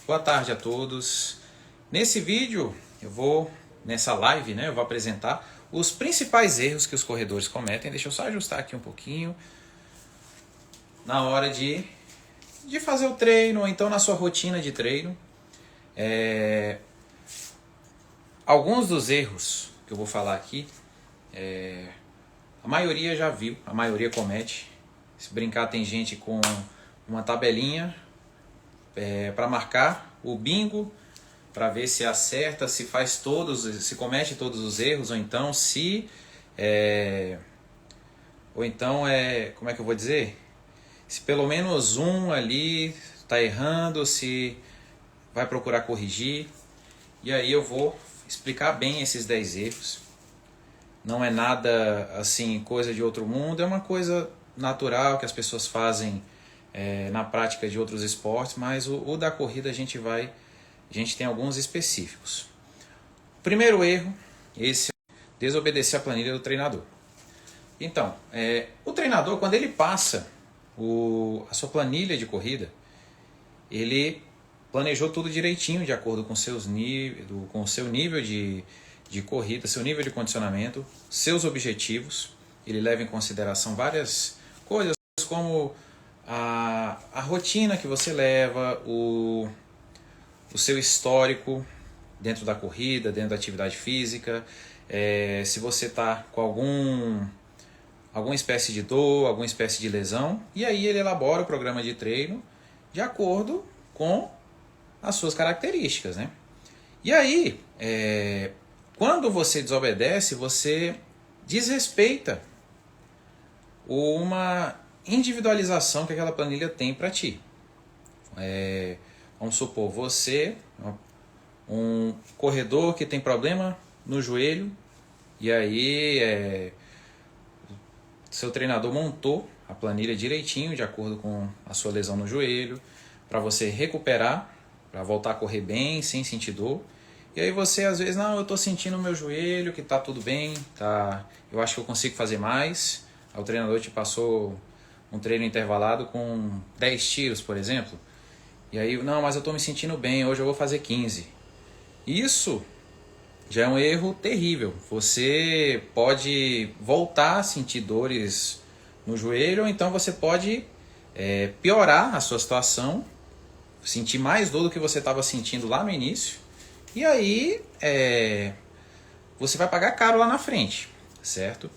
Boa tarde a todos. Nesse vídeo, nessa live, eu vou apresentar os principais erros que os corredores cometem. Deixa eu só ajustar aqui um pouquinho. Na hora de fazer o treino, ou então na sua rotina de treino. Alguns dos erros que eu vou falar aqui, a maioria já viu, a maioria comete. Se brincar, tem gente com uma tabelinha para marcar o bingo, para ver se acerta, se comete todos os erros, como é que eu vou dizer? Se pelo menos um ali está errando, se vai procurar corrigir. E aí eu vou explicar bem esses 10 erros. Não é nada assim, coisa de outro mundo, é uma coisa natural que as pessoas fazem na prática de outros esportes, mas o da corrida a gente tem alguns específicos. O primeiro erro, desobedecer a planilha do treinador. Então, o treinador, quando ele passa a sua planilha de corrida, ele planejou tudo direitinho, de acordo com o seu nível de corrida, seu nível de condicionamento, seus objetivos. Ele leva em consideração várias coisas, como a rotina que você leva, o seu histórico dentro da corrida, dentro da atividade física, se você está com alguma espécie de dor, alguma espécie de lesão, e aí ele elabora o programa de treino de acordo com as suas características, né? E aí, quando você desobedece, você desrespeita uma individualização que aquela planilha tem para ti. Vamos supor, você, um corredor que tem problema no joelho, e aí seu treinador montou a planilha direitinho, de acordo com a sua lesão no joelho, para você recuperar, para voltar a correr bem, sem sentir dor. E aí você às vezes, não, eu estou sentindo o meu joelho, que está tudo bem, eu acho que eu consigo fazer mais. Aí o treinador te passou um treino intervalado com 10 tiros, por exemplo. E aí, não, mas eu estou me sentindo bem, hoje eu vou fazer 15. Isso já é um erro terrível. Você pode voltar a sentir dores no joelho, ou então você pode piorar a sua situação, sentir mais dor do que você estava sentindo lá no início, e aí você vai pagar caro lá na frente, certo?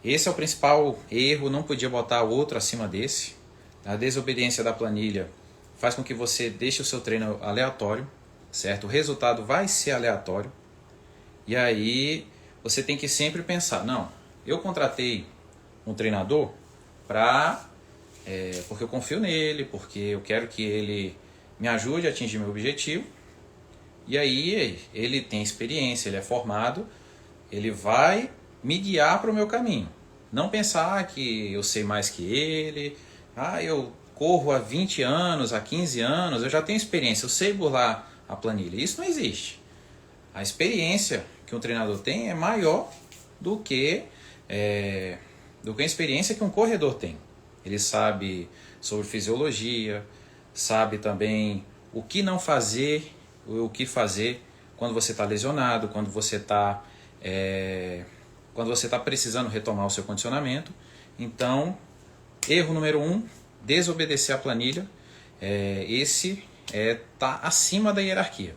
Esse é o principal erro, não podia botar outro acima desse. A desobediência da planilha faz com que você deixe o seu treino aleatório, certo? O resultado vai ser aleatório. E aí você tem que sempre pensar, não, eu contratei um treinador porque eu confio nele, porque eu quero que ele me ajude a atingir meu objetivo. E aí ele tem experiência, ele é formado, ele vai me guiar para o meu caminho. Não pensar que eu sei mais que ele, eu corro há 20 anos, há 15 anos, eu já tenho experiência, eu sei burlar a planilha. Isso não existe. A experiência que um treinador tem é maior do que a experiência que um corredor tem. Ele sabe sobre fisiologia, sabe também o que não fazer, o que fazer quando você está lesionado, quando você está precisando retomar o seu condicionamento. Então, erro número 1, desobedecer a planilha. Esse está acima da hierarquia.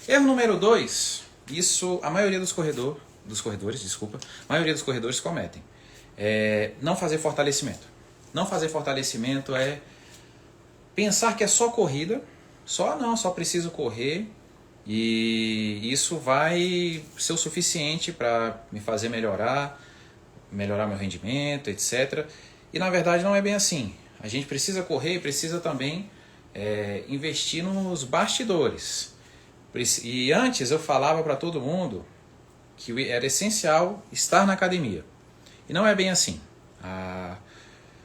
Erro número 2, isso a maioria dos corredores cometem. Não fazer fortalecimento. Não fazer fortalecimento é pensar que é só corrida, só preciso correr, e isso vai ser o suficiente para me fazer melhorar meu rendimento, etc. E na verdade não é bem assim. A gente precisa correr e precisa também investir nos bastidores. E antes eu falava para todo mundo que era essencial estar na academia. E não é bem assim.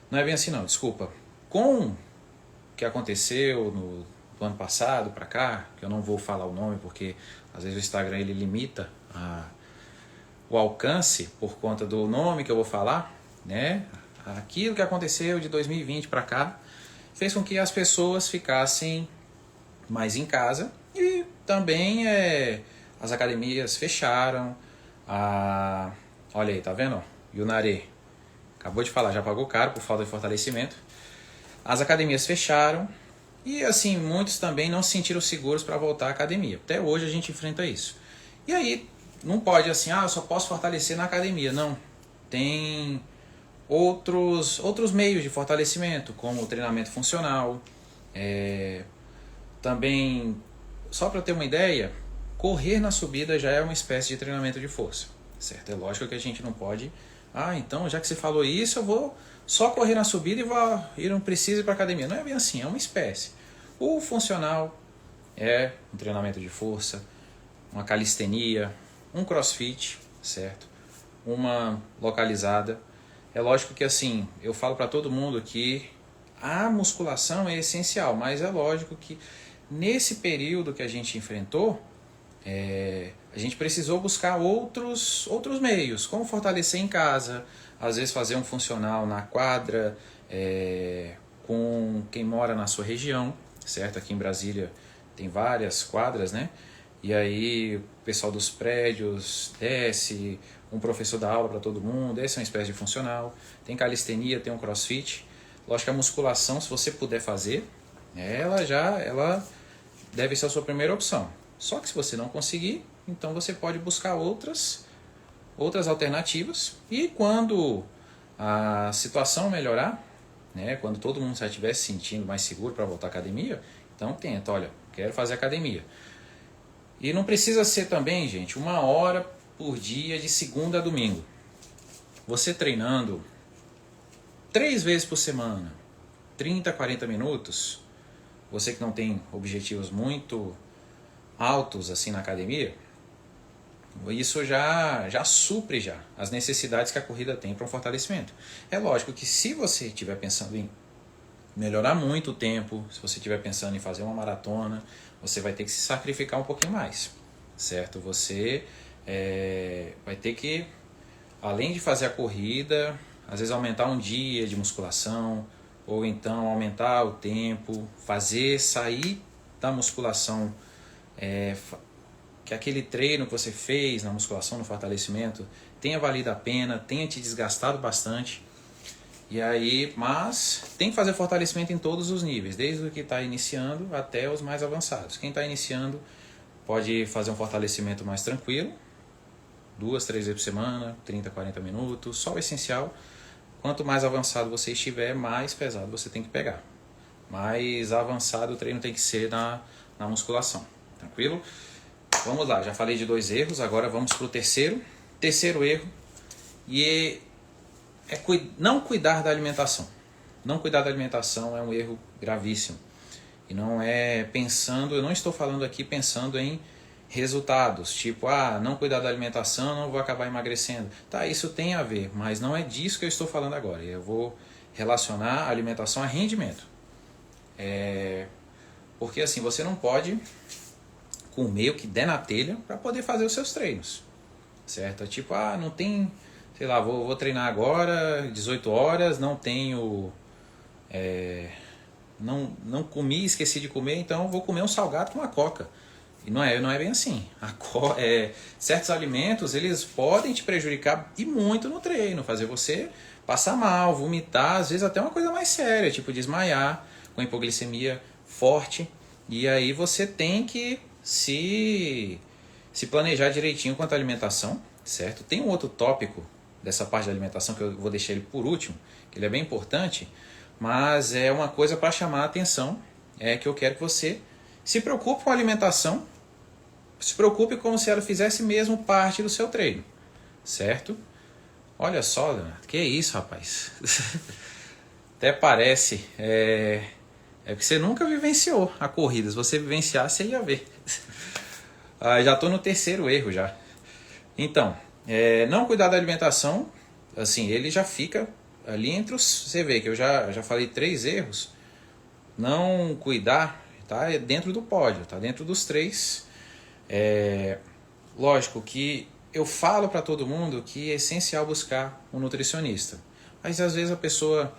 Não é bem assim não, desculpa. Com o que aconteceu do ano passado para cá, que eu não vou falar o nome porque às vezes o Instagram ele limita o alcance por conta do nome que eu vou falar, né? Aquilo que aconteceu de 2020 para cá fez com que as pessoas ficassem mais em casa. E também as academias fecharam. Olha aí, tá vendo? Yunaré acabou de falar, já pagou caro por falta de fortalecimento. As academias fecharam e assim, muitos também não se sentiram seguros para voltar à academia. Até hoje a gente enfrenta isso. E aí, não pode assim, eu só posso fortalecer na academia. Não, tem outros meios de fortalecimento, como o treinamento funcional. Também, só para ter uma ideia, correr na subida já é uma espécie de treinamento de força, certo? É lógico que a gente não pode, então já que você falou isso, eu vou só correr na subida e não preciso ir para academia. Não é bem assim, é uma espécie. O funcional é um treinamento de força, uma calistenia, um crossfit, certo? Uma localizada. É lógico que assim, eu falo para todo mundo que a musculação é essencial, mas é lógico que nesse período que a gente enfrentou, a gente precisou buscar outros meios, como fortalecer em casa, às vezes fazer um funcional na quadra, com quem mora na sua região, certo? Aqui em Brasília tem várias quadras, né? E aí o pessoal dos prédios desce, um professor dá aula para todo mundo, esse é uma espécie de funcional. Tem calistenia, tem um crossfit. Lógico que a musculação, se você puder fazer, ela deve ser a sua primeira opção. Só que se você não conseguir, então você pode buscar outras alternativas. E quando a situação melhorar, né, quando todo mundo já estiver se sentindo mais seguro para voltar à academia, então tenta, olha, quero fazer academia. E não precisa ser também, gente, 1 hora por dia de segunda a domingo. Você treinando 3 vezes por semana, 30, 40 minutos, você que não tem objetivos muito altos assim na academia, isso já supre já as necessidades que a corrida tem para um fortalecimento. É lógico que se você estiver pensando em melhorar muito o tempo, se você estiver pensando em fazer uma maratona, você vai ter que se sacrificar um pouquinho mais, certo? Você vai ter que, além de fazer a corrida, às vezes aumentar um dia de musculação, ou então aumentar o tempo, sair da musculação, que aquele treino que você fez na musculação, no fortalecimento, tenha valido a pena, tenha te desgastado bastante. E aí, mas tem que fazer fortalecimento em todos os níveis, desde o que está iniciando até os mais avançados. Quem está iniciando pode fazer um fortalecimento mais tranquilo, 2, 3 vezes por semana, 30, 40 minutos, só o essencial. Quanto mais avançado você estiver, mais pesado você tem que pegar. Mais avançado o treino tem que ser na musculação, tranquilo? Vamos lá, já falei de 2 erros, agora vamos para o terceiro. Terceiro erro, e não cuidar da alimentação. Não cuidar da alimentação é um erro gravíssimo. E não eu não estou falando aqui pensando em resultados, tipo, não cuidar da alimentação, não vou acabar emagrecendo. Tá, isso tem a ver, mas não é disso que eu estou falando agora. Eu vou relacionar a alimentação a rendimento. Porque assim, você não pode comer o que der na telha para poder fazer os seus treinos, certo? Tipo, não tem, sei lá, vou treinar agora, 18 horas, não tenho, não comi, esqueci de comer, então vou comer um salgado com uma coca. E não é bem assim. Certos alimentos, eles podem te prejudicar e muito no treino, fazer você passar mal, vomitar, às vezes até uma coisa mais séria, tipo desmaiar, com hipoglicemia forte. E aí você tem que se planejar direitinho quanto à alimentação, certo? Tem um outro tópico dessa parte da alimentação que eu vou deixar ele por último, que ele é bem importante, mas é uma coisa para chamar a atenção, que eu quero que você se preocupe com a alimentação, se preocupe como se ela fizesse mesmo parte do seu treino, certo? Olha só, Leonardo, que isso, rapaz? Até parece, porque você nunca vivenciou a corrida. Se você vivenciasse, você ia ver. Já estou no terceiro erro já. Então, não cuidar da alimentação, assim, ele já fica ali entre os... Você vê que eu já falei 3 erros. Não cuidar, tá dentro do pódio, tá dentro dos 3. Lógico que eu falo para todo mundo que é essencial buscar um nutricionista. Mas às vezes a pessoa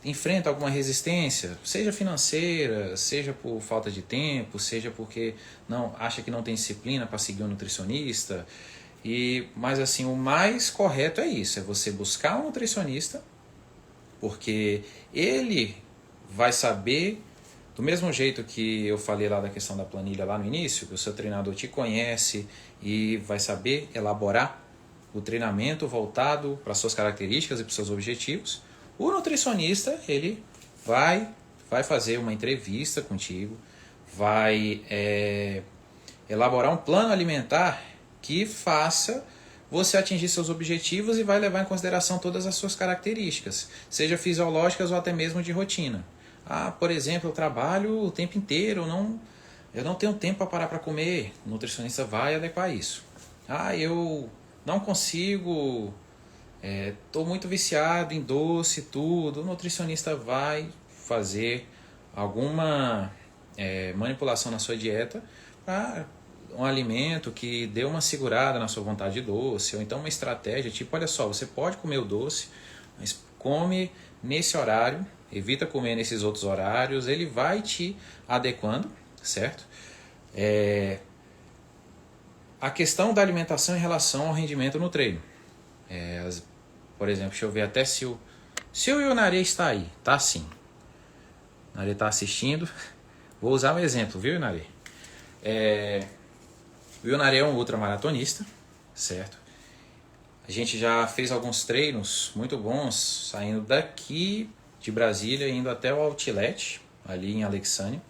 enfrenta alguma resistência, seja financeira, seja por falta de tempo, seja porque não acha que não tem disciplina para seguir um nutricionista. Mas assim, o mais correto é isso, é você buscar um nutricionista, porque ele vai saber, do mesmo jeito que eu falei lá da questão da planilha lá no início, que o seu treinador te conhece e vai saber elaborar o treinamento voltado para suas características e para seus objetivos. O nutricionista, ele vai fazer uma entrevista contigo, vai elaborar um plano alimentar que faça você atingir seus objetivos e vai levar em consideração todas as suas características, seja fisiológicas ou até mesmo de rotina. Por exemplo, eu trabalho o tempo inteiro, eu não tenho tempo para parar para comer. O nutricionista vai adequar isso. Eu não consigo, estou muito viciado em doce, tudo. O nutricionista vai fazer alguma manipulação na sua dieta para um alimento que dê uma segurada na sua vontade de doce, ou então uma estratégia tipo, olha só, você pode comer o doce, mas come nesse horário, evita comer nesses outros horários, ele vai te adequando, certo? A questão da alimentação em relação ao rendimento no treino. Por exemplo, deixa eu ver até se o Ionaré está aí. Tá sim. O Ionaré está assistindo. Vou usar um exemplo, viu, Ionaré? O Ionaré é um ultramaratonista, certo? A gente já fez alguns treinos muito bons, saindo daqui de Brasília, indo até o Outlet, ali em Alexânia.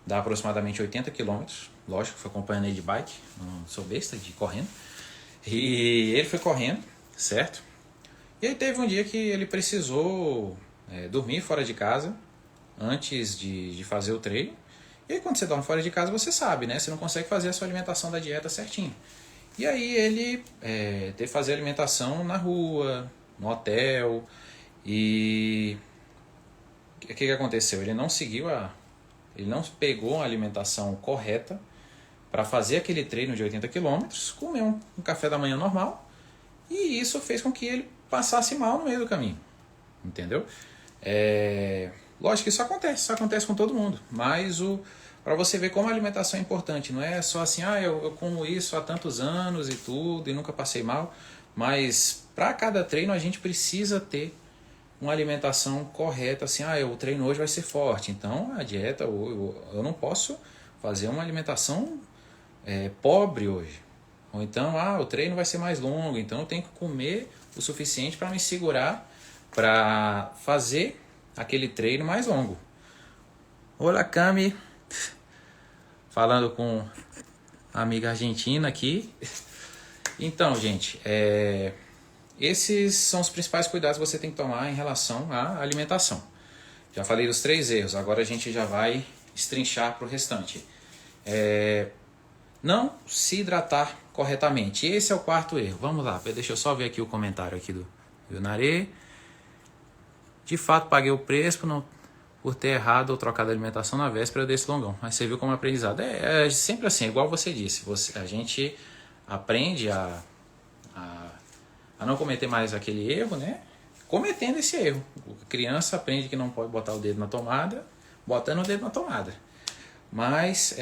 Dá aproximadamente 80 km. Lógico, foi acompanhando ele de bike, não sou besta, de correndo. E ele foi correndo, certo? E aí teve um dia que ele precisou dormir fora de casa antes de fazer o treino. E aí quando você dorme fora de casa, você sabe, né? Você não consegue fazer a sua alimentação da dieta certinho. E aí ele teve que fazer a alimentação na rua, no hotel. E o que aconteceu? Ele não pegou a alimentação correta para fazer aquele treino de 80 km, comeu um café da manhã normal, e isso fez com que ele passasse mal no meio do caminho, entendeu? Lógico que isso acontece com todo mundo, mas para você ver como a alimentação é importante, não é só assim, eu como isso há tantos anos e tudo, e nunca passei mal, mas para cada treino a gente precisa ter uma alimentação correta, assim, o treino hoje vai ser forte, então a dieta, eu não posso fazer uma alimentação pobre hoje. Ou então, o treino vai ser mais longo, então eu tenho que comer o suficiente para me segurar para fazer aquele treino mais longo. Olá, Cami. Falando com a amiga argentina aqui. Então, gente, esses são os principais cuidados que você tem que tomar em relação à alimentação. Já falei dos 3 erros, agora a gente já vai destrinchar para o restante. Não se hidratar corretamente. Esse é o 4º erro. Vamos lá, deixa eu só ver aqui o comentário aqui do Ionaré. De fato, paguei o preço por ter errado ou trocado a alimentação na véspera desse longão. Mas você viu como aprendizado. É sempre assim, igual você disse. A gente aprende a não cometer mais aquele erro, né? Cometendo esse erro. A criança aprende que não pode botar o dedo na tomada, botando o dedo na tomada. Mas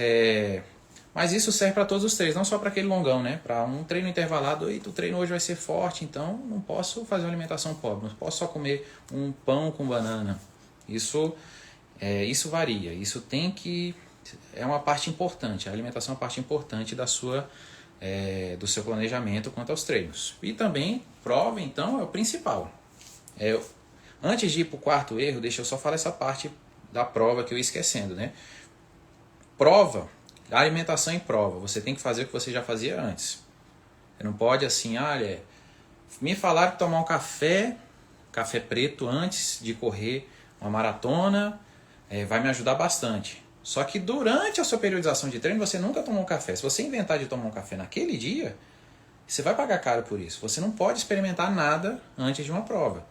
isso serve para todos os treinos, não só para aquele longão, né? Para um treino intervalado, o treino hoje vai ser forte, então não posso fazer uma alimentação pobre, não posso só comer um pão com banana. Isso varia, isso é uma parte importante, a alimentação é uma parte importante do seu planejamento quanto aos treinos. E também, prova, então, é o principal. Antes de ir para o 4º erro, deixa eu só falar essa parte da prova que eu ia esquecendo, né? Prova, a alimentação em prova, você tem que fazer o que você já fazia antes. Você não pode assim, me falaram que tomar um café preto antes de correr uma maratona vai me ajudar bastante. Só que durante a sua periodização de treino você nunca tomou um café. Se você inventar de tomar um café naquele dia, você vai pagar caro por isso. Você não pode experimentar nada antes de uma prova.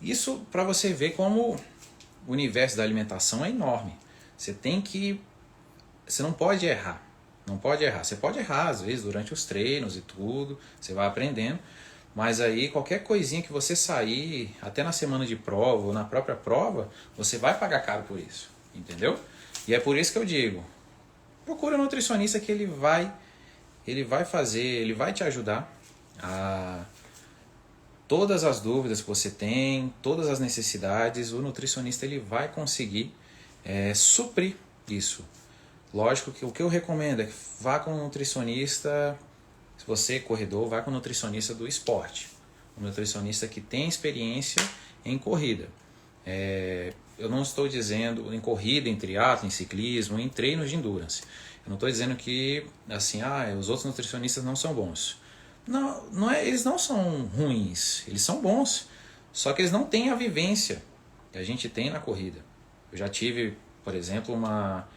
Isso para você ver como o universo da alimentação é enorme. Você não pode errar. Não pode errar. Você pode errar às vezes durante os treinos e tudo, você vai aprendendo, Mas aí qualquer coisinha que você sair, até na semana de prova ou na própria prova, você vai pagar caro por isso, entendeu? E é por isso que eu digo, procura um nutricionista que ele vai fazer, ele vai te ajudar a todas as dúvidas que você tem, todas as necessidades, o nutricionista ele vai conseguir suprir isso. Lógico que o que eu recomendo é que vá com um nutricionista, se você é corredor, vá com um nutricionista do esporte. Um nutricionista que tem experiência em corrida. Eu não estou dizendo em corrida, em triatlo, em ciclismo, em treinos de endurance. Eu não estou dizendo que assim, os outros nutricionistas não são bons. Não é, eles não são ruins, eles são bons. Só que eles não têm a vivência que a gente tem na corrida. Eu já tive, por exemplo, uma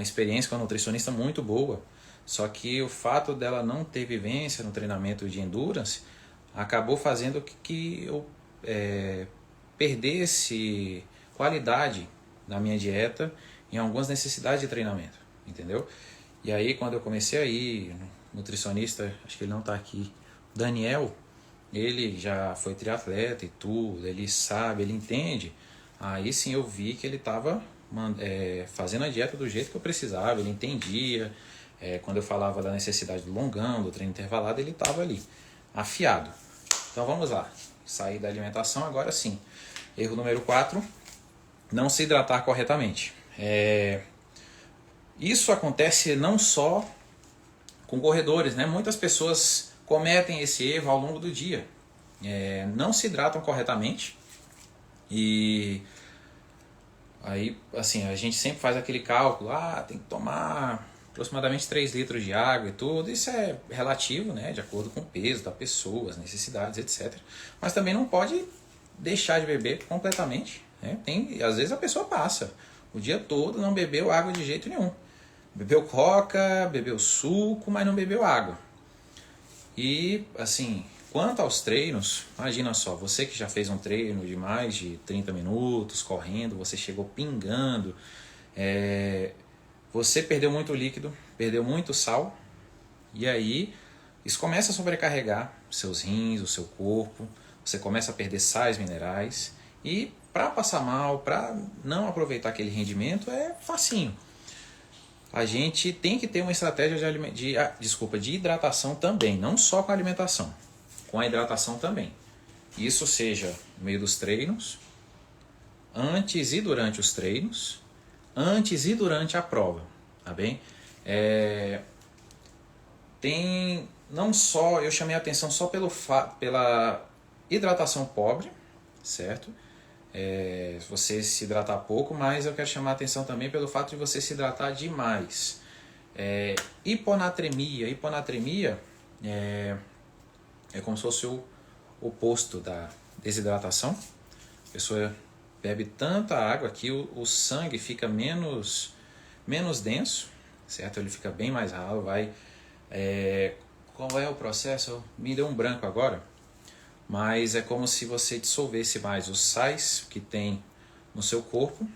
experiência com uma nutricionista muito boa, só que o fato dela não ter vivência no treinamento de endurance acabou fazendo que eu perdesse qualidade na minha dieta em algumas necessidades de treinamento, entendeu? E aí quando eu comecei a ir, nutricionista, acho que ele não está aqui, Daniel, ele já foi triatleta e tudo, ele sabe, ele entende. Aí sim eu vi que ele estava fazendo a dieta do jeito que eu precisava, ele entendia. Quando eu falava da necessidade do longão, do treino intervalado, ele estava ali, afiado. Então vamos lá, sair da alimentação agora sim. Erro número 4, não se hidratar corretamente. Isso acontece não só com corredores, né? Muitas pessoas cometem esse erro ao longo do dia. Não se hidratam corretamente. E aí, assim, a gente sempre faz aquele cálculo, tem que tomar aproximadamente 3 litros de água e tudo. Isso é relativo, né, de acordo com o peso da pessoa, as necessidades, etc. Mas também não pode deixar de beber completamente, né? Às vezes a pessoa passa o dia todo, não bebeu água de jeito nenhum. Bebeu coca, bebeu suco, mas não bebeu água. E, assim, quanto aos treinos, imagina só, você que já fez um treino de mais de 30 minutos, correndo, você chegou pingando, você perdeu muito líquido, perdeu muito sal, e aí isso começa a sobrecarregar seus rins, o seu corpo, você começa a perder sais minerais, e para passar mal, para não aproveitar aquele rendimento, é facinho. A gente tem que ter uma estratégia de hidratação também, não só com a alimentação, com a hidratação também. Isso seja no meio dos treinos, antes e durante os treinos, antes e durante a prova, tá bem? Tem não só, eu chamei a atenção só pela hidratação pobre, certo? Você se hidratar pouco, mas eu quero chamar a atenção também pelo fato de você se hidratar demais. Hiponatremia é como se fosse o oposto da desidratação. A pessoa bebe tanta água que o sangue fica menos denso, certo? Ele fica bem mais ralo, qual é o processo? Me deu um branco agora. Mas é como se você dissolvesse mais os sais que tem no seu corpo,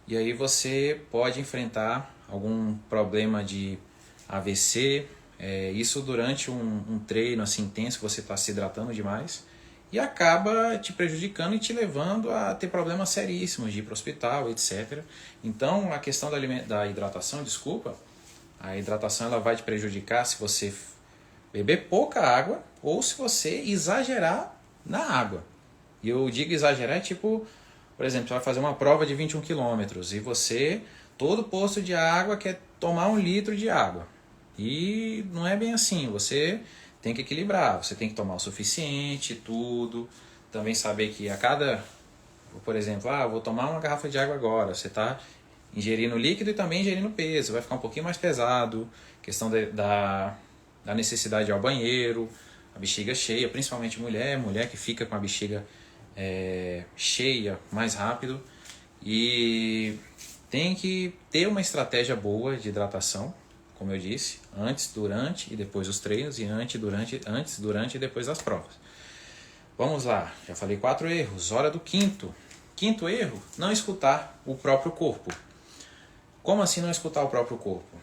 e aí você pode enfrentar algum problema de AVC, isso durante um treino assim intenso, que você está se hidratando demais, e acaba te prejudicando e te levando a ter problemas seríssimos, de ir para o hospital, etc. Então a questão da hidratação, a hidratação ela vai te prejudicar se você beber pouca água ou se você exagerar na água. E eu digo exagerar tipo, por exemplo, você vai fazer uma prova de 21 km e todo posto de água quer tomar 1 litro de água. E não é bem assim, você tem que equilibrar, você tem que tomar o suficiente, tudo. Também saber que por exemplo, vou tomar uma garrafa de água agora, você está ingerindo líquido e também ingerindo peso, vai ficar um pouquinho mais pesado, questão da necessidade de ir ao banheiro, a bexiga cheia, principalmente mulher que fica com a bexiga cheia mais rápido, e tem que ter uma estratégia boa de hidratação, como eu disse, antes, durante e depois dos treinos, e antes, durante e depois das provas. Vamos lá, já falei 4 erros, hora do quinto. Quinto erro, não escutar o próprio corpo. Como assim não escutar o próprio corpo?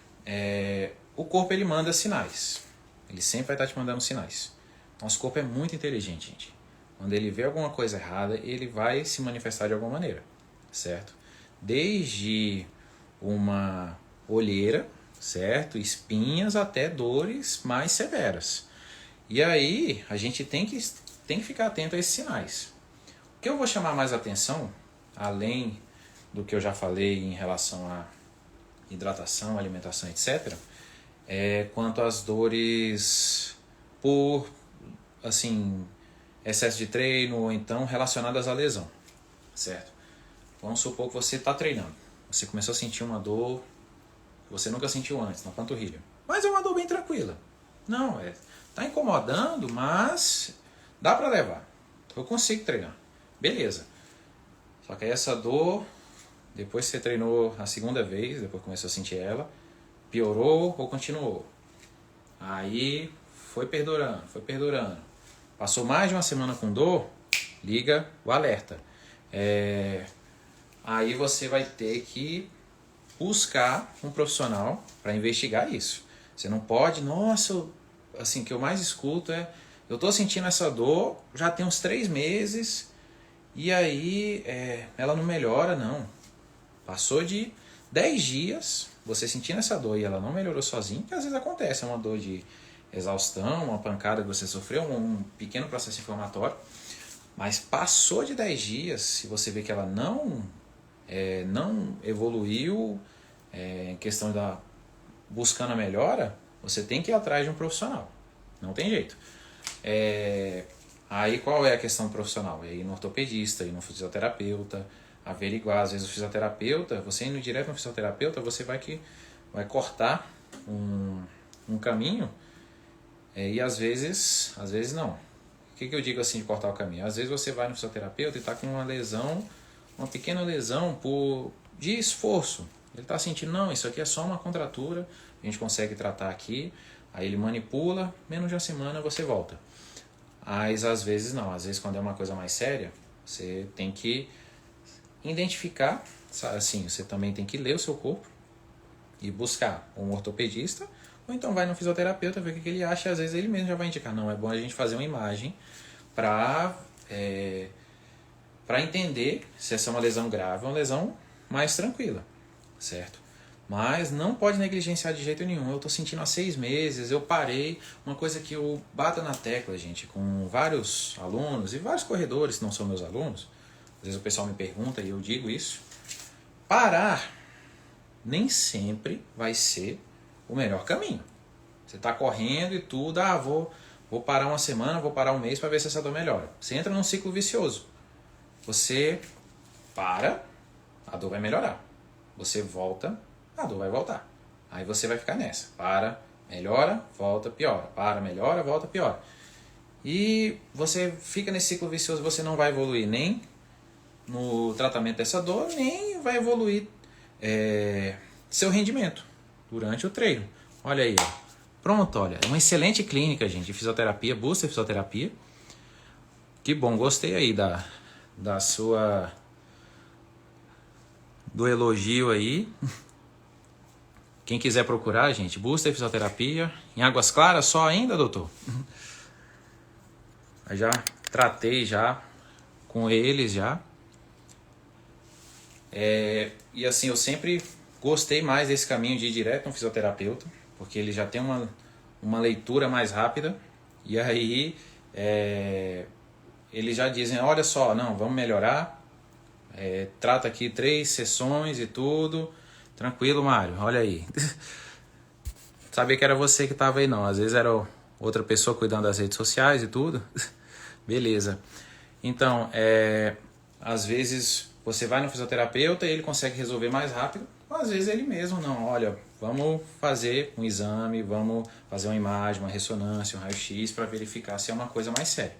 O corpo ele manda sinais. Ele sempre vai estar te mandando sinais. Nosso corpo é muito inteligente, gente. Quando ele vê alguma coisa errada, ele vai se manifestar de alguma maneira, certo? Desde uma olheira, certo? Espinhas até dores mais severas. E aí a gente tem que ficar atento a esses sinais. O que eu vou chamar mais atenção, além do que eu já falei em relação a hidratação, alimentação, etc., é quanto às dores por, assim, excesso de treino ou então relacionadas à lesão, certo? Vamos supor que você está treinando, você começou a sentir uma dor que você nunca sentiu antes, na panturrilha, mas é uma dor bem tranquila. Não, tá incomodando, mas dá para levar. Eu consigo treinar. Beleza. Só que aí essa dor, depois que você treinou a segunda vez, depois começou a sentir ela, piorou ou continuou? Aí foi perdurando. Passou mais de uma semana com dor, liga o alerta. Aí você vai ter que buscar um profissional para investigar isso. Você não pode, nossa, assim, o que eu mais escuto é, eu tô sentindo essa dor, já tem uns 3 meses, e aí ela não melhora, não. Passou de 10 dias, você sentindo essa dor e ela não melhorou sozinha, que às vezes acontece, é uma dor de exaustão, uma pancada que você sofreu, um pequeno processo inflamatório, mas passou de 10 dias, se você vê que ela não evoluiu em questão da buscando a melhora, você tem que ir atrás de um profissional, não tem jeito. Aí qual é a questão profissional? É ir no ortopedista, ir no fisioterapeuta, averiguar. Às vezes o fisioterapeuta, você indo direto no fisioterapeuta, você vai cortar um caminho, e às vezes não. O que eu digo assim de cortar o caminho? Às vezes você vai no fisioterapeuta e está com uma lesão, uma pequena lesão de esforço. Ele está sentindo, não, isso aqui é só uma contratura, a gente consegue tratar aqui. Aí ele manipula, menos de uma semana você volta. Mas às vezes não, às vezes quando é uma coisa mais séria, você tem que identificar, assim, você também tem que ler o seu corpo e buscar um ortopedista, ou então vai no fisioterapeuta, ver o que ele acha, e às vezes ele mesmo já vai indicar, não, é bom a gente fazer uma imagem para entender se essa é uma lesão grave ou uma lesão mais tranquila, certo? Mas não pode negligenciar de jeito nenhum. Eu estou sentindo há 6 meses, eu parei. Uma coisa que eu bato na tecla, gente, com vários alunos e vários corredores que não são meus alunos, às vezes o pessoal me pergunta e eu digo isso. Parar nem sempre vai ser o melhor caminho. Você está correndo e tudo, vou parar uma semana, vou parar um mês para ver se essa dor melhora. Você entra num ciclo vicioso. Você para, a dor vai melhorar. Você volta, a dor vai voltar. Aí você vai ficar nessa. Para, melhora, volta, piora. Para, melhora, volta, piora. E você fica nesse ciclo vicioso, você não vai evoluir nem no tratamento dessa dor, nem vai evoluir seu rendimento durante o treino. Olha aí, ó. Pronto, olha. É uma excelente clínica, gente, de fisioterapia, Booster Fisioterapia. Que bom, gostei aí do elogio aí. Quem quiser procurar, gente, Booster Fisioterapia. Em Águas Claras só ainda, doutor? Eu já tratei já com eles já. E assim, eu sempre gostei mais desse caminho de ir direto no fisioterapeuta, porque ele já tem uma leitura mais rápida. E aí eles já dizem, olha só, não, vamos melhorar. Trata aqui 3 sessões e tudo. Tranquilo, Mário, olha aí. Sabia que era você que estava aí, não. Às vezes era outra pessoa cuidando das redes sociais e tudo. Beleza. Então, às vezes você vai no fisioterapeuta e ele consegue resolver mais rápido. Ou às vezes ele mesmo não. Olha, vamos fazer um exame, vamos fazer uma imagem, uma ressonância, um raio-x para verificar se é uma coisa mais séria.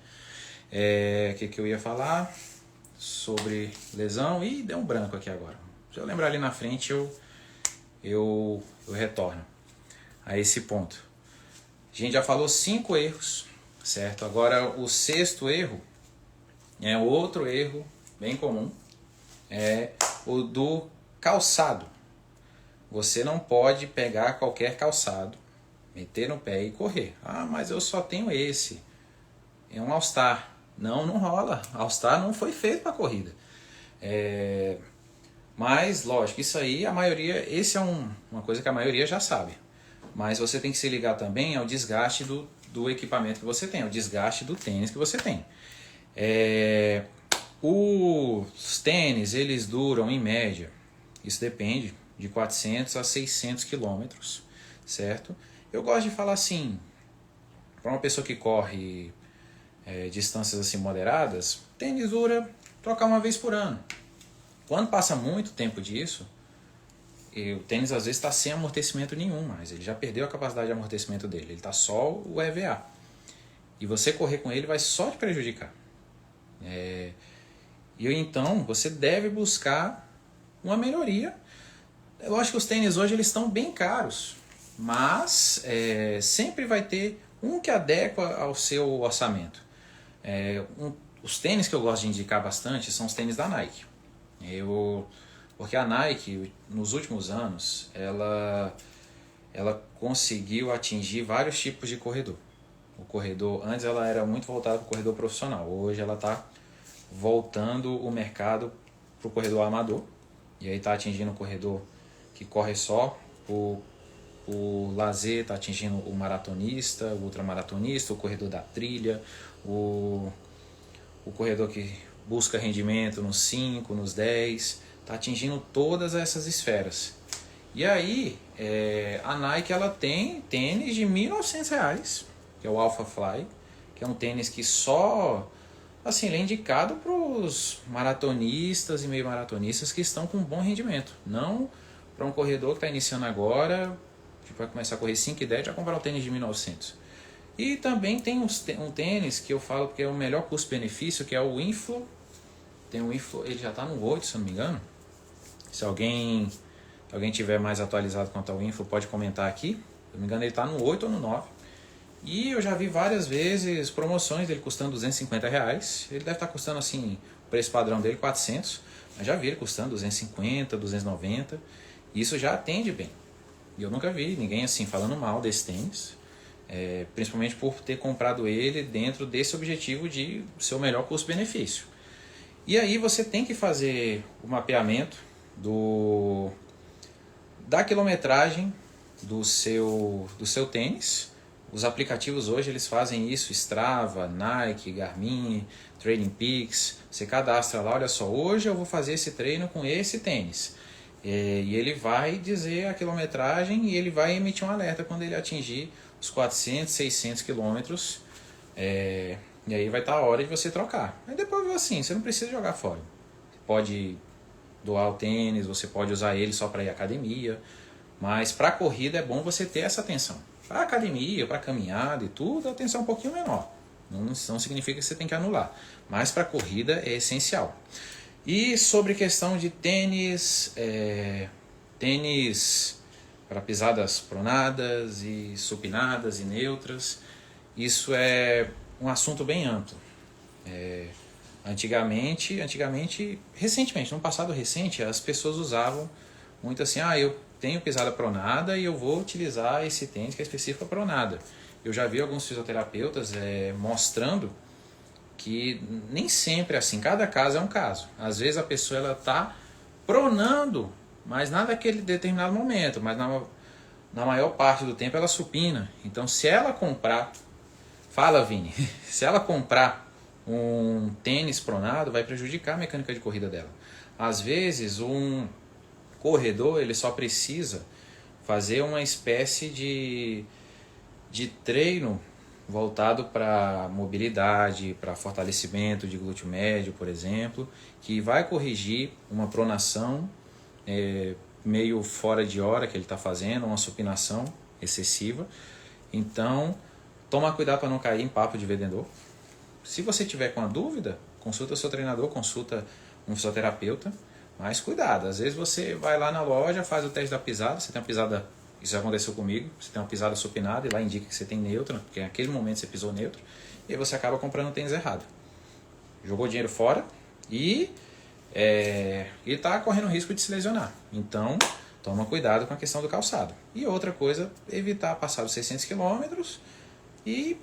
O que eu ia falar sobre lesão? Ih, deu um branco aqui agora. Se eu lembrar ali na frente, eu retorno a esse ponto. A gente já falou 5 erros, certo? Agora o 6º erro é outro erro bem comum, é o do calçado. Você não pode pegar qualquer calçado, meter no pé e correr. Ah, mas eu só tenho esse. É um All-Star. Não, não rola. All-Star não foi feito para corrida. Mas, lógico, isso aí a maioria, esse é uma coisa que a maioria já sabe. Mas você tem que se ligar também ao desgaste do equipamento que você tem, ao desgaste do tênis que você tem. Os tênis, eles duram em média, isso depende, de 400 a 600 quilômetros, certo? Eu gosto de falar assim, para uma pessoa que corre distâncias assim moderadas, tênis dura trocar uma vez por ano. Quando passa muito tempo disso, o tênis às vezes está sem amortecimento nenhum mais, ele já perdeu a capacidade de amortecimento dele, ele está só o EVA. E você correr com ele vai só te prejudicar. E então você deve buscar uma melhoria. Eu acho que os tênis hoje eles estão bem caros, mas sempre vai ter um que adequa ao seu orçamento. Os tênis que eu gosto de indicar bastante são os tênis da Nike. Porque a Nike, nos últimos anos, ela conseguiu atingir vários tipos de corredor. O corredor, antes ela era muito voltada para o corredor profissional, hoje ela está voltando o mercado para o corredor amador, e aí está atingindo o corredor que corre só o lazer, está atingindo o maratonista, o ultramaratonista, o corredor da trilha, o corredor que busca rendimento nos 5, nos 10, está atingindo todas essas esferas. E aí a Nike ela tem tênis de R$1.900, que é o Alpha Fly, que é um tênis que só assim, ele é indicado para os maratonistas e meio maratonistas que estão com bom rendimento, não para um corredor que está iniciando agora, que vai começar a correr 5 e 10, já comprar um tênis de 1.900. E também tem um tênis que eu falo que é o melhor custo-benefício, que é o Inflow. Tem o Inflow, ele já está no 8, se eu não me engano. Se alguém tiver mais atualizado quanto ao Inflow, pode comentar aqui. Se eu não me engano, ele está no 8 ou no 9. E eu já vi várias vezes promoções dele custando R$250. Ele deve estar custando assim, o preço padrão dele 400, mas já vi ele custando 250, 290. E isso já atende bem. E eu nunca vi ninguém assim falando mal desse tênis, principalmente por ter comprado ele dentro desse objetivo de ser o melhor custo-benefício. E aí você tem que fazer o mapeamento da quilometragem do seu tênis. Os aplicativos hoje eles fazem isso, Strava, Nike, Garmin, Training Peaks. Você cadastra lá, olha só, hoje eu vou fazer esse treino com esse tênis. E ele vai dizer a quilometragem e ele vai emitir um alerta quando ele atingir os 400, 600 quilômetros. E aí vai estar a hora de você trocar. Aí depois assim, você não precisa jogar fora. Você pode doar o tênis, você pode usar ele só para ir à academia. Mas para a corrida é bom você ter essa atenção. Para academia, para caminhada e tudo, a atenção é um pouquinho menor. Não significa que você tem que anular. Mas para a corrida é essencial. E sobre questão de tênis, tênis para pisadas pronadas e supinadas e neutras, isso é um assunto bem amplo. Recentemente, no passado recente, as pessoas usavam muito assim, eu tenho pisada pronada e eu vou utilizar esse tênis que é específico para pronada. Eu já vi alguns fisioterapeutas mostrando que nem sempre é assim, cada caso é um caso. Às vezes a pessoa está pronando, mas não naquele determinado momento, mas na maior parte do tempo ela supina. Então se ela comprar, fala Vini, se ela comprar um tênis pronado, vai prejudicar a mecânica de corrida dela. Às vezes um corredor ele só precisa fazer uma espécie de treino voltado para mobilidade, para fortalecimento de glúteo médio, por exemplo, que vai corrigir uma pronação meio fora de hora que ele está fazendo, uma supinação excessiva. Então, toma cuidado para não cair em papo de vendedor. Se você tiver com a dúvida, consulta seu treinador, consulta um fisioterapeuta, mas cuidado, às vezes você vai lá na loja, faz o teste da pisada, você tem uma pisada, isso já aconteceu comigo, você tem uma pisada supinada e lá indica que você tem neutro, porque naquele momento você pisou neutro, e aí você acaba comprando o tênis errado. Jogou dinheiro fora e está correndo risco de se lesionar. Então, toma cuidado com a questão do calçado. E outra coisa, evitar passar os 600 quilômetros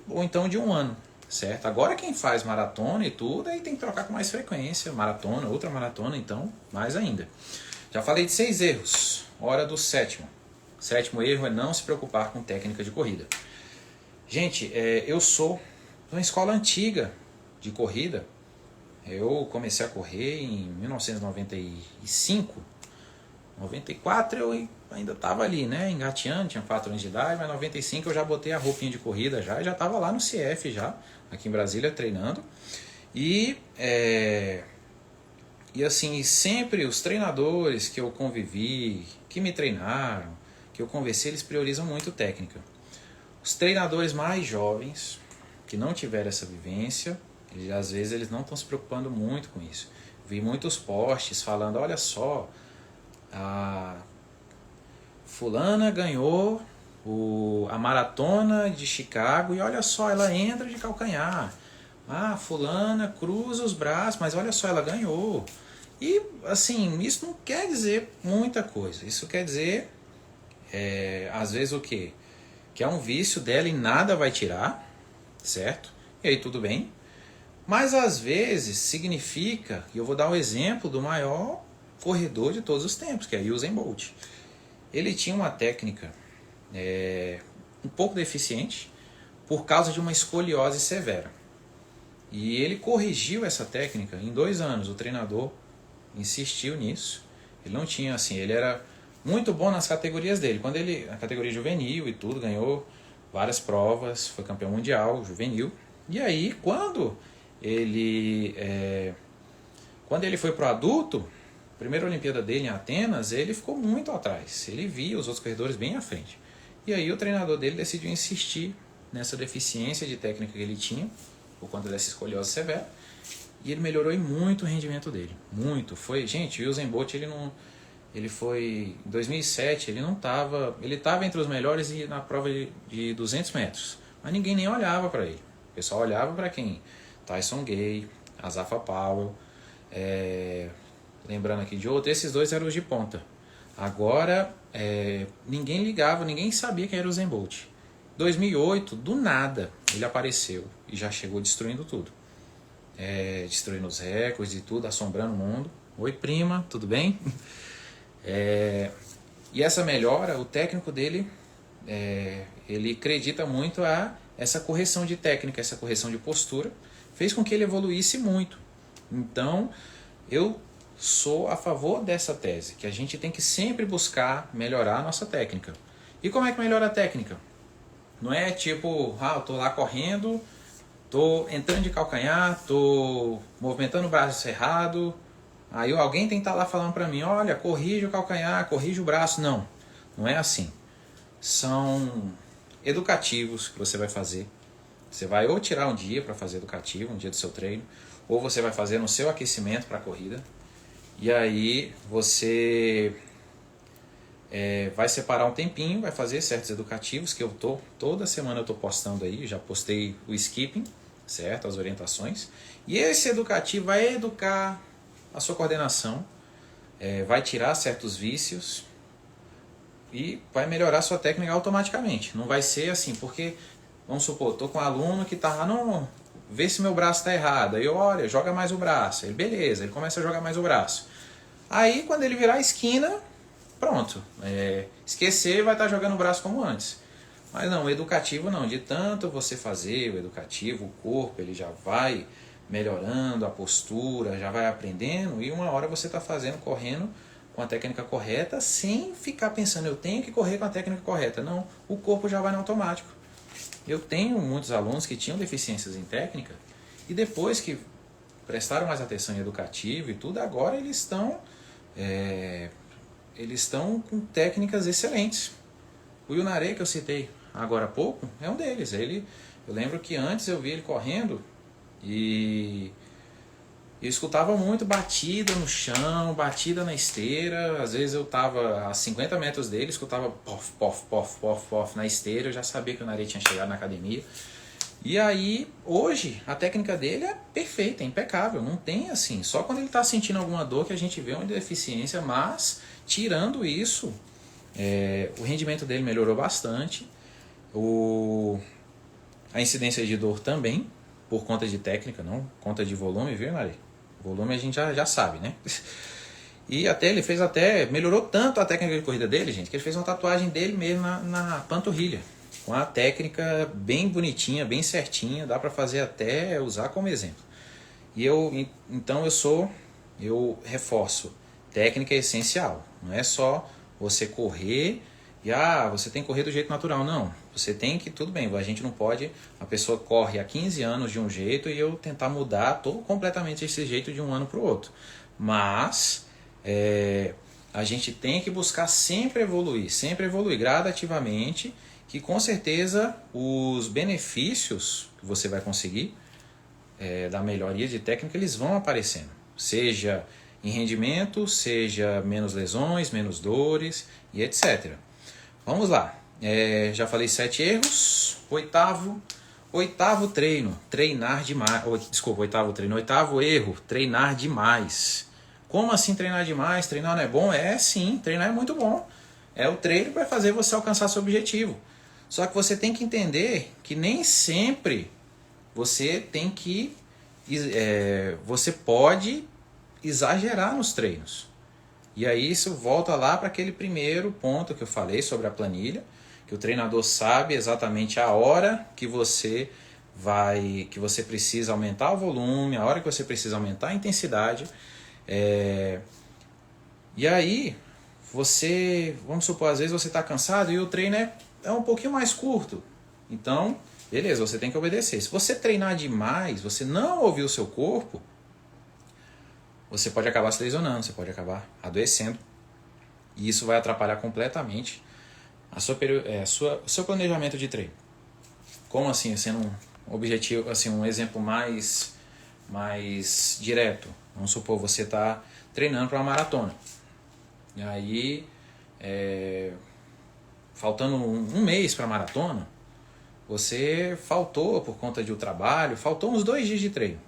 ou então de um ano, certo? Agora quem faz maratona e tudo, aí tem que trocar com mais frequência, maratona, outra maratona, então mais ainda. Já falei de 6 erros, hora do sétimo. Sétimo erro é não se preocupar com técnica de corrida. Gente, eu sou de uma escola antiga de corrida. Eu comecei a correr em 1995. 94 eu ainda estava ali, né, engateando, tinha 4 anos de idade, mas em 95 eu já botei a roupinha de corrida já estava lá no CF já, aqui em Brasília treinando. E assim, sempre os treinadores que eu convivi, que me treinaram, que eu conversei, eles priorizam muito técnica. Os treinadores mais jovens, que não tiveram essa vivência, às vezes eles não estão se preocupando muito com isso. Vi muitos posts falando, olha só, a fulana ganhou a maratona de Chicago e olha só, ela entra de calcanhar. Ah, fulana cruza os braços, mas olha só, ela ganhou. E assim, isso não quer dizer muita coisa. Isso quer dizer, às vezes o quê? Que é um vício dela e nada vai tirar, certo? E aí tudo bem. Mas às vezes significa, e eu vou dar um exemplo do maior corredor de todos os tempos, que é Usain Bolt. Ele tinha uma técnica um pouco deficiente por causa de uma escoliose severa. E ele corrigiu essa técnica em 2 anos. O treinador insistiu nisso. Ele não tinha assim, ele era muito bom nas categorias dele. Quando na categoria juvenil e tudo, ganhou várias provas, foi campeão mundial juvenil. E aí, quando ele foi pro adulto, primeira Olimpíada dele em Atenas, ele ficou muito atrás. Ele via os outros corredores bem à frente. E aí o treinador dele decidiu insistir nessa deficiência de técnica que ele tinha, por conta dessa escoliose severa. E ele melhorou muito o rendimento dele. Muito. Gente, o Usain Bolt, ele foi em 2007, ele estava entre os melhores na prova de 200 metros. Mas ninguém nem olhava para ele. O pessoal olhava para quem? Tyson Gay, Asafa Powell, lembrando aqui de outro, esses 2 eram os de ponta. Agora, ninguém ligava, ninguém sabia quem era o Usain Bolt. 2008, do nada, ele apareceu e já chegou destruindo tudo. Destruindo os recordes e tudo, assombrando o mundo. Oi, prima, tudo bem? E essa melhora, o técnico dele, ele acredita muito a essa correção de técnica, essa correção de postura, fez com que ele evoluísse muito. Então, eu sou a favor dessa tese, que a gente tem que sempre buscar melhorar a nossa técnica. E como é que melhora a técnica? Não é tipo, eu tô lá correndo, tô entrando de calcanhar, tô movimentando o braço errado, aí alguém tem que estar lá falando para mim, olha, corrige o calcanhar, corrige o braço. Não, não é assim. São educativos que você vai fazer. Você vai ou tirar um dia para fazer educativo, um dia do seu treino, ou você vai fazer no seu aquecimento para a corrida. E aí você vai separar um tempinho, vai fazer certos educativos que toda semana eu estou postando aí, já postei o skipping, certo? As orientações. E esse educativo vai educar a sua coordenação, vai tirar certos vícios e vai melhorar a sua técnica automaticamente. Não vai ser assim, porque, vamos supor, estou com um aluno que está lá, não, vê se meu braço está errado. Aí eu, olha, joga mais o braço. Ele, beleza, ele começa a jogar mais o braço. Aí quando ele virar a esquina, pronto, esquecer, vai estar jogando o braço como antes. Mas não, o educativo não, de tanto você fazer o educativo, o corpo ele já vai melhorando a postura, já vai aprendendo, e uma hora você está fazendo, correndo com a técnica correta, sem ficar pensando, eu tenho que correr com a técnica correta. Não, o corpo já vai no automático. Eu tenho muitos alunos que tinham deficiências em técnica, e depois que prestaram mais atenção em educativo e tudo, agora eles estão com técnicas excelentes. O Yunare, que eu citei agora há pouco, é um deles. Eu lembro que antes eu vi ele correndo e eu escutava muito batida no chão, batida na esteira. Às vezes eu estava a 50 metros dele, escutava pof, pof, pof, pof, pof na esteira. Eu já sabia que o Yunare tinha chegado na academia. E aí, hoje, a técnica dele é perfeita, é impecável. Não tem assim, só quando ele está sentindo alguma dor que a gente vê uma deficiência, mas tirando isso, O rendimento dele melhorou bastante, a incidência de dor também, por conta de técnica, não conta de volume, viu, Nari? Volume a gente já sabe, né? E até ele fez melhorou tanto a técnica de corrida dele, gente, que ele fez uma tatuagem dele mesmo na panturrilha, com a técnica bem bonitinha, bem certinha, dá pra fazer até usar como exemplo. Então eu reforço, técnica é essencial, não é só você correr e você tem que correr do jeito natural, não. Você tem que, tudo bem, a gente não pode, a pessoa corre há 15 anos de um jeito e eu tentar mudar completamente esse jeito de um ano para o outro. Mas a gente tem que buscar sempre evoluir gradativamente, que com certeza os benefícios que você vai conseguir da melhoria de técnica, eles vão aparecendo. Seja em rendimento, seja menos lesões, menos dores e etc. Vamos lá. Já falei 7 erros. Oitavo treino, treinar demais. Desculpa, oitavo erro, treinar demais. Como assim treinar demais? Treinar não é bom? Sim, treinar é muito bom. O treino que vai fazer você alcançar seu objetivo. Só que você tem que entender que nem sempre você tem que... você pode exagerar nos treinos. E aí isso volta lá para aquele primeiro ponto que eu falei sobre a planilha, que o treinador sabe exatamente a hora que você precisa aumentar o volume, a hora que você precisa aumentar a intensidade. E aí vamos supor, às vezes você está cansado e o treino é um pouquinho mais curto. Então, beleza, você tem que obedecer. Se você treinar demais, você não ouvir o seu corpo, você pode acabar se lesionando, você pode acabar adoecendo. E isso vai atrapalhar completamente o seu planejamento de treino. Como assim? Sendo um objetivo, assim, um exemplo mais direto. Vamos supor, você está treinando para uma maratona. E aí, faltando um mês para a maratona, você faltou por conta do trabalho, faltou uns 2 dias de treino.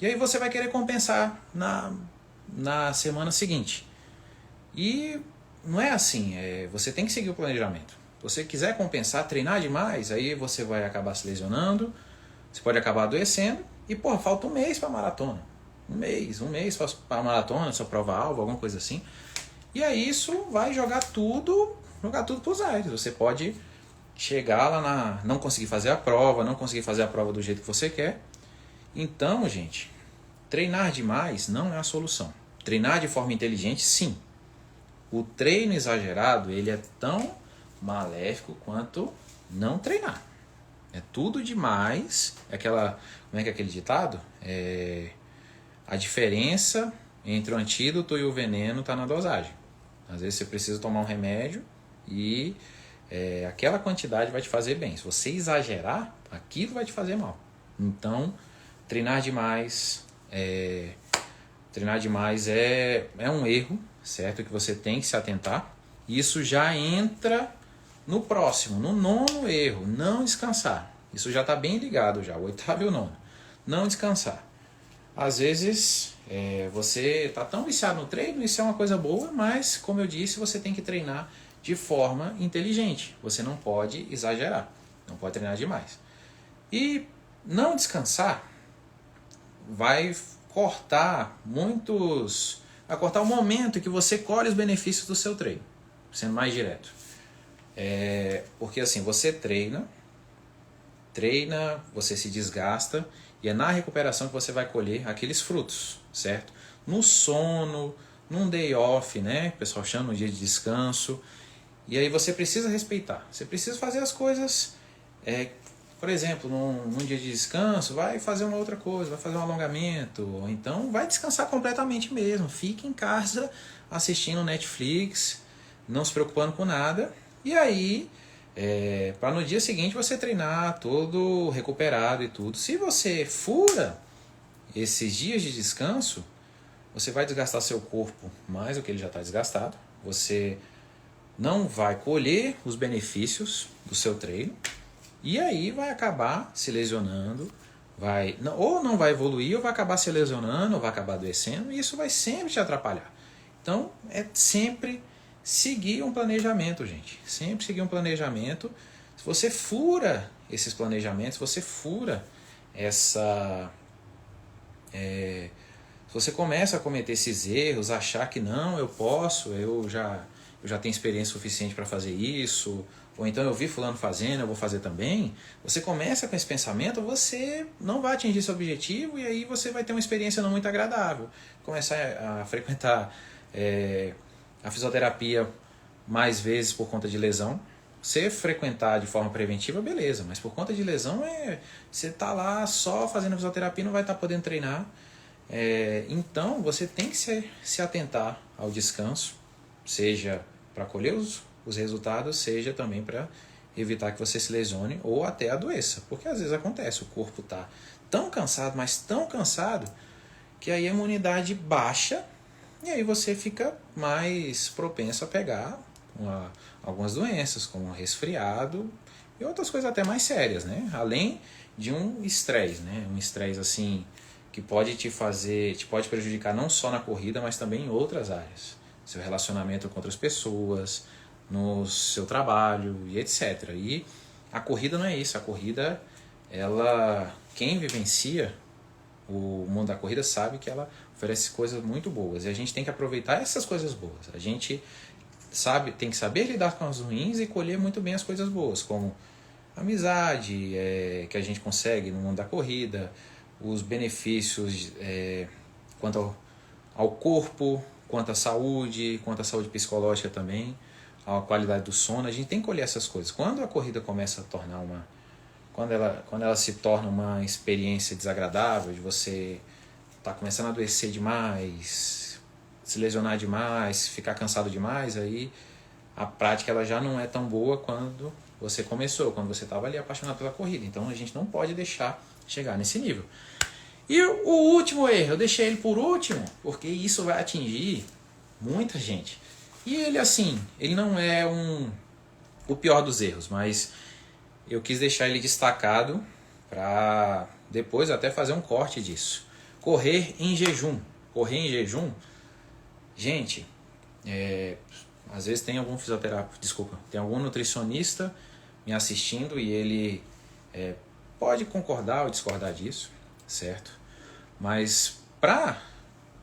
E aí você vai querer compensar na semana seguinte. E não é assim, você tem que seguir o planejamento. Se você quiser compensar, treinar demais, aí você vai acabar se lesionando, você pode acabar adoecendo e, falta um mês para a maratona. Um mês para a maratona, sua prova-alvo, alguma coisa assim. E aí isso vai jogar tudo para os ares. Você pode chegar lá não conseguir fazer a prova do jeito que você quer. Então, gente, treinar demais não é a solução. Treinar de forma inteligente, sim. O treino exagerado, ele é tão maléfico quanto não treinar. É tudo demais. Como é que é aquele ditado? A diferença entre o antídoto e o veneno está na dosagem. Às vezes você precisa tomar um remédio e aquela quantidade vai te fazer bem. Se você exagerar, aquilo vai te fazer mal. Então, treinar demais é um erro, certo? Que você tem que se atentar. Isso já entra no próximo, no 9º erro, não descansar. Isso já está bem ligado já, o 8º e o 9º. Não descansar. Às vezes você está tão viciado no treino, isso é uma coisa boa, mas como eu disse, você tem que treinar de forma inteligente. Você não pode exagerar, não pode treinar demais. E não descansar vai cortar o momento em que você colhe os benefícios do seu treino, sendo mais direto. Porque assim, você treina, você se desgasta, e é na recuperação que você vai colher aqueles frutos, certo? No sono, num day off, né? O pessoal chama um dia de descanso. E aí você precisa respeitar, você precisa fazer as coisas. Por exemplo, num dia de descanso, vai fazer uma outra coisa, vai fazer um alongamento, ou então vai descansar completamente mesmo. Fique em casa assistindo Netflix, não se preocupando com nada. E aí, para no dia seguinte você treinar todo recuperado e tudo. Se você fura esses dias de descanso, você vai desgastar seu corpo mais do que ele já está desgastado. Você não vai colher os benefícios do seu treino. E aí vai acabar se lesionando, ou não vai evoluir, ou vai acabar se lesionando, ou vai acabar adoecendo, e isso vai sempre te atrapalhar. Então, é sempre seguir um planejamento, gente. Sempre seguir um planejamento. Se você fura esses planejamentos, se você fura essa... se você começa a cometer esses erros, achar que não, eu posso, eu já tenho experiência suficiente para fazer isso, ou então eu vi fulano fazendo, eu vou fazer também. Você começa com esse pensamento, você não vai atingir seu objetivo e aí você vai ter uma experiência não muito agradável. Começar a frequentar a fisioterapia mais vezes por conta de lesão. Você frequentar de forma preventiva, beleza, mas por conta de lesão você tá lá só fazendo fisioterapia e não vai estar podendo treinar. Então você tem que se atentar ao descanso, seja para colher os resultados, seja também para evitar que você se lesione ou até adoeça, porque às vezes acontece, o corpo está tão cansado, mas tão cansado, que aí a imunidade baixa e aí você fica mais propenso a pegar algumas doenças, como resfriado e outras coisas até mais sérias, né? Além de um estresse, né? Um estresse assim que pode te pode prejudicar não só na corrida, mas também em outras áreas. Seu relacionamento com outras pessoas, no seu trabalho e etc. E a corrida não é isso. A corrida, quem vivencia o mundo da corrida sabe que ela oferece coisas muito boas. E a gente tem que aproveitar essas coisas boas. A gente tem que saber lidar com as ruins e colher muito bem as coisas boas, como amizade que a gente consegue no mundo da corrida, os benefícios quanto ao corpo, quanto à saúde psicológica também, a qualidade do sono. A gente tem que colher essas coisas. Quando a corrida começa a tornar quando ela se torna uma experiência desagradável, de você estar começando a adoecer demais, se lesionar demais, ficar cansado demais, aí a prática ela já não é tão boa quando você começou, quando você estava ali apaixonado pela corrida. Então a gente não pode deixar chegar nesse nível. E o último erro, eu deixei ele por último, porque isso vai atingir muita gente. E ele não é o pior dos erros, mas eu quis deixar ele destacado para depois até fazer um corte disso. Correr em jejum. Correr em jejum, gente, às vezes tem algum tem algum nutricionista me assistindo e ele pode concordar ou discordar disso, certo? Mas para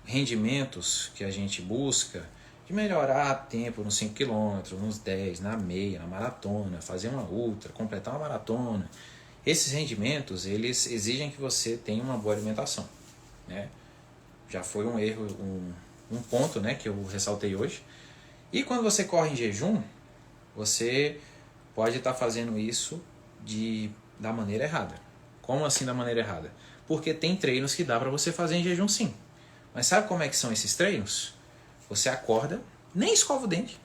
rendimentos que a gente busca, de melhorar tempo nos 5 km, nos 10, na meia, na maratona, fazer uma ultra, completar uma maratona, esses rendimentos, eles exigem que você tenha uma boa alimentação, né? Já foi um erro, um ponto, né, que eu ressaltei hoje. E quando você corre em jejum, você pode estar fazendo isso da maneira errada. Como assim da maneira errada? Porque tem treinos que dá para você fazer em jejum sim. Mas sabe como é que são esses treinos? Você acorda, nem escova o dente.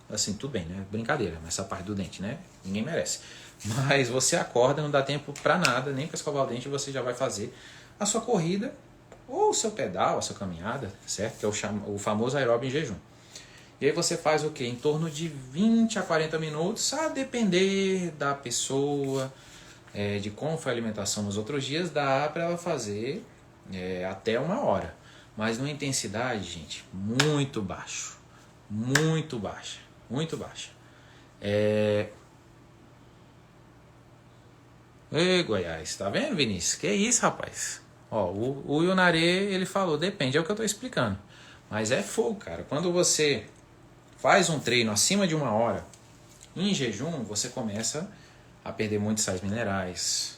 Assim, tudo bem, né? Brincadeira, mas essa parte do dente, né? Ninguém merece. Mas você acorda, não dá tempo para nada, nem para escovar o dente, você já vai fazer a sua corrida ou o seu pedal, a sua caminhada, certo? Que é o famoso aeróbio em jejum. E aí você faz o quê? Em torno de 20 a 40 minutos, a depender da pessoa, de como foi a alimentação nos outros dias, dá para ela fazer até 1 hora. Mas numa intensidade, gente, muito baixo. Muito baixa. Muito baixa. Ei, Goiás, tá vendo, Vinícius? Que isso, rapaz? Ó, o Yunaré, ele falou, depende, é o que eu tô explicando. Mas é fogo, cara. Quando você faz um treino acima de 1 hora, em jejum, você começa a perder muitos sais minerais,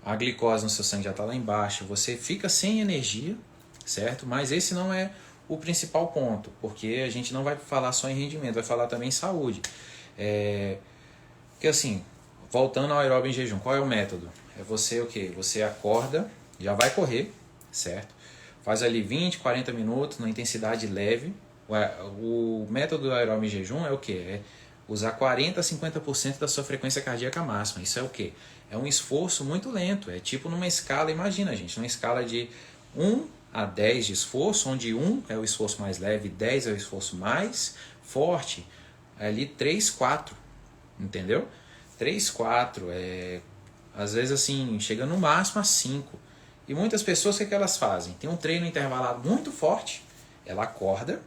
a glicose no seu sangue já está lá embaixo, você fica sem energia, certo? Mas esse não é o principal ponto, porque a gente não vai falar só em rendimento, vai falar também em saúde. Porque assim, voltando ao aeróbio em jejum, qual é o método? É você o quê? Você acorda, já vai correr, certo? Faz ali 20, 40 minutos, na intensidade leve. O método do aeróbio em jejum é o quê? É usar 40 a 50% da sua frequência cardíaca máxima. Isso é o quê? É um esforço muito lento. É tipo numa escala, imagina, gente, numa escala de 1 a 10 de esforço, onde 1 é o esforço mais leve, 10 é o esforço mais forte. Ali 3, 4, entendeu? 3, 4, às vezes assim, chega no máximo a 5. E muitas pessoas, o que elas fazem? Tem um treino intervalado muito forte, ela acorda,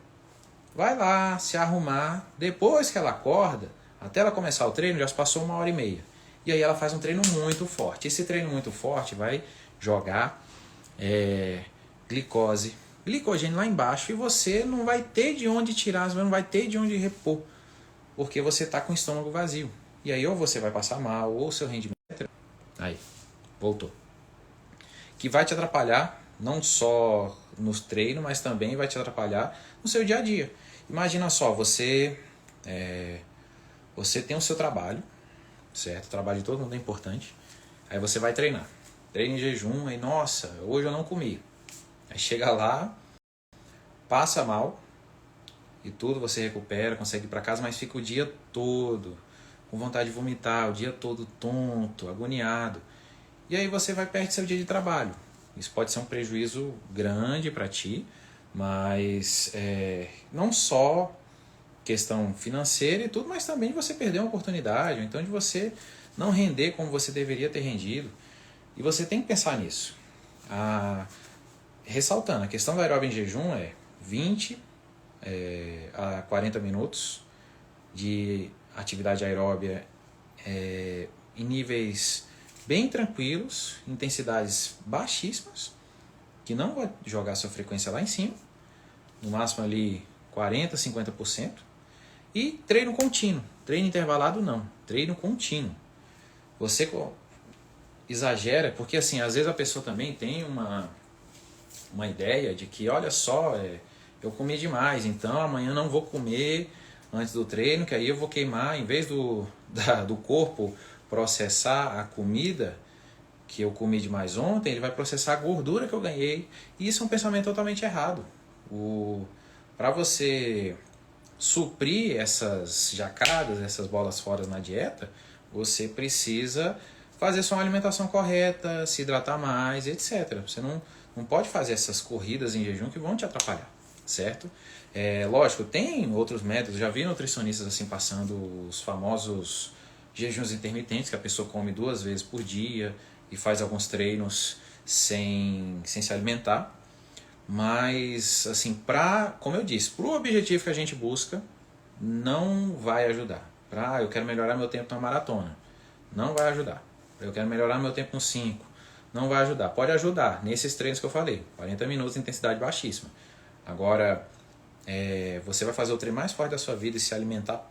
vai lá se arrumar. Depois que ela acorda, até ela começar o treino, já se passou 1h30. E aí ela faz um treino muito forte. Esse treino muito forte vai jogar glicogênio lá embaixo, e você não vai ter de onde tirar, você não vai ter de onde repor, porque você está com o estômago vazio. E aí ou você vai passar mal, ou seu rendimento... Aí, voltou. Que vai te atrapalhar, não só nos treinos, mas também vai te atrapalhar no seu dia a dia. Imagina só, você tem o seu trabalho, certo? O trabalho de todo mundo é importante. Aí você vai treinar. Treina em jejum, aí nossa, hoje eu não comi. Aí chega lá, passa mal e tudo, você recupera, consegue ir para casa, mas fica o dia todo com vontade de vomitar, o dia todo tonto, agoniado. E aí você vai perder seu dia de trabalho. Isso pode ser um prejuízo grande para ti, mas não só questão financeira e tudo, mas também de você perder uma oportunidade, ou então de você não render como você deveria ter rendido. E você tem que pensar nisso. Ressaltando, a questão do aeróbio em jejum é 20 a 40 minutos de atividade aeróbia em níveis bem tranquilos, intensidades baixíssimas, que não vai jogar sua frequência lá em cima, no máximo ali 40, 50%, e treino contínuo. Treino intervalado não, treino contínuo. Você exagera, porque assim, às vezes a pessoa também tem uma ideia de que, olha só, eu comi demais, então amanhã não vou comer antes do treino, que aí eu vou queimar, em vez do corpo processar a comida que eu comi demais ontem, ele vai processar a gordura que eu ganhei. E isso é um pensamento totalmente errado. Para você suprir essas jacadas, essas bolas fora na dieta, você precisa fazer sua alimentação correta, se hidratar mais, etc. Você não pode fazer essas corridas em jejum que vão te atrapalhar, certo? Lógico, tem outros métodos, já vi nutricionistas assim passando os famosos jejuns intermitentes, que a pessoa come 2 vezes por dia e faz alguns treinos sem se alimentar. Mas, assim, como eu disse, para o objetivo que a gente busca, não vai ajudar. Eu quero melhorar meu tempo na maratona, não vai ajudar. Eu quero melhorar meu tempo no 5, não vai ajudar. Pode ajudar nesses treinos que eu falei, 40 minutos de intensidade baixíssima. Agora, você vai fazer o treino mais forte da sua vida e se alimentar,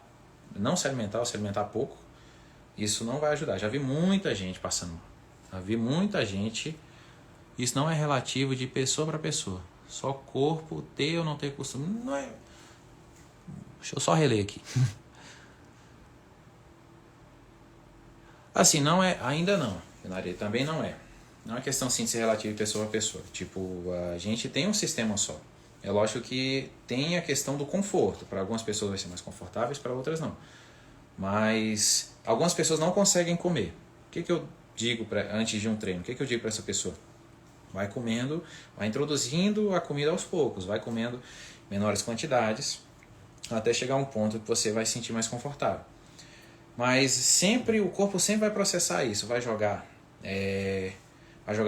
não se alimentar ou se alimentar pouco, isso não vai ajudar. Já vi muita gente passando mal. Já vi muita gente. Isso não é relativo de pessoa para pessoa. Só corpo ter ou não ter costume. Não é. Deixa eu só reler aqui. Assim, não é. Ainda não. Também não é. Não é questão sim de ser relativo de pessoa para pessoa. Tipo, a gente tem um sistema só. É lógico que tem a questão do conforto. Para algumas pessoas vai ser mais confortável, para outras não. Mas algumas pessoas não conseguem comer. O que eu digo antes de um treino? O que eu digo para essa pessoa? Vai comendo, vai introduzindo a comida aos poucos, vai comendo menores quantidades, até chegar a um ponto que você vai se sentir mais confortável. Mas sempre, o corpo sempre vai processar isso, vai jogar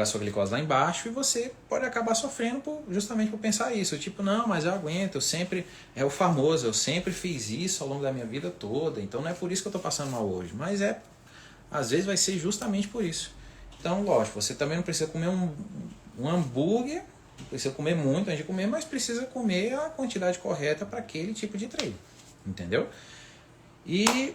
sua glicose lá embaixo, e você pode acabar sofrendo justamente por pensar isso. Tipo, não, mas eu aguento, eu sempre fiz isso ao longo da minha vida toda, então não é por isso que eu estou passando mal hoje. Mas às vezes vai ser justamente por isso. Então, lógico, você também não precisa comer um hambúrguer, não precisa comer muito antes de comer, mas precisa comer a quantidade correta para aquele tipo de treino, entendeu? E,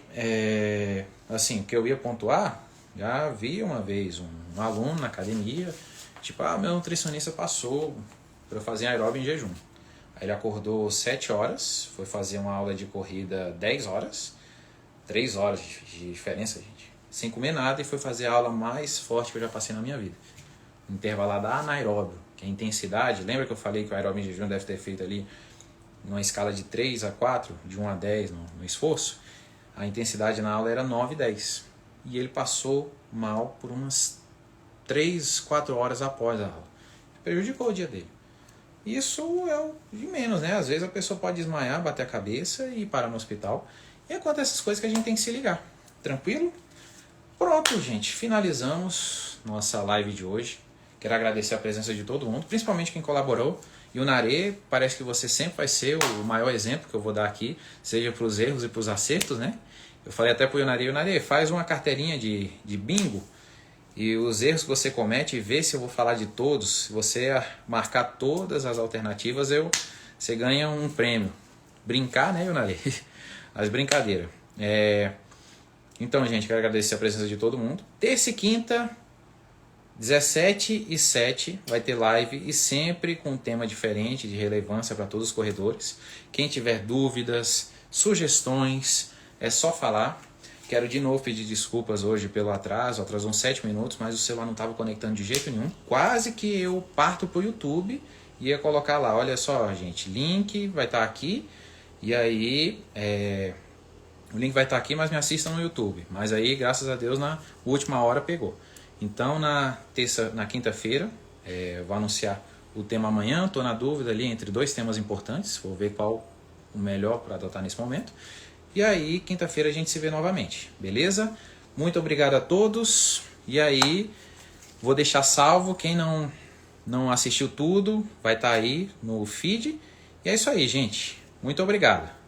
assim, o que eu ia pontuar, já vi uma vez um aluno na academia, tipo, meu nutricionista passou para eu fazer aeróbio em jejum. Aí ele acordou 7 horas, foi fazer uma aula de corrida 10 horas, 3 horas de diferença, gente, sem comer nada, e foi fazer a aula mais forte que eu já passei na minha vida. Intervalada anaeróbio, que é a intensidade. Lembra que eu falei que o aeróbio em jejum deve ter feito ali numa escala de 3 a 4, de 1 a 10 no esforço? A intensidade na aula era 9 e 10. E ele passou mal por umas 3, 4 horas após a aula. Prejudicou o dia dele. Isso é o de menos, né? Às vezes a pessoa pode desmaiar, bater a cabeça e parar no hospital. E acontece essas coisas que a gente tem que se ligar. Tranquilo? Pronto, gente. Finalizamos nossa live de hoje. Quero agradecer a presença de todo mundo, principalmente quem colaborou. E o Narê, parece que você sempre vai ser o maior exemplo que eu vou dar aqui, seja para os erros e para os acertos, né? Eu falei até para o Narê, faz uma carteirinha de bingo e os erros que você comete, vê se eu vou falar de todos. Se você marcar todas as alternativas, você ganha um prêmio. Brincar, né, Narê? As brincadeiras. Então, gente, quero agradecer a presença de todo mundo. Terça e quinta, 17h07, vai ter live e sempre com um tema diferente, de relevância para todos os corredores. Quem tiver dúvidas, sugestões, é só falar. Quero de novo pedir desculpas hoje pelo atraso, atrasou uns 7 minutos, mas o celular não estava conectando de jeito nenhum. Quase que eu parto para o YouTube e ia colocar lá, olha só, gente, link vai estar aqui, e aí o link vai estar aqui, mas me assistam no YouTube. Mas aí, graças a Deus, na última hora pegou. Então, na quinta-feira, vou anunciar o tema amanhã. Estou na dúvida ali entre 2 temas importantes. Vou ver qual o melhor para adotar nesse momento. E aí, quinta-feira a gente se vê novamente. Beleza? Muito obrigado a todos. E aí, vou deixar salvo. Quem não assistiu tudo, vai estar aí no feed. E é isso aí, gente. Muito obrigado.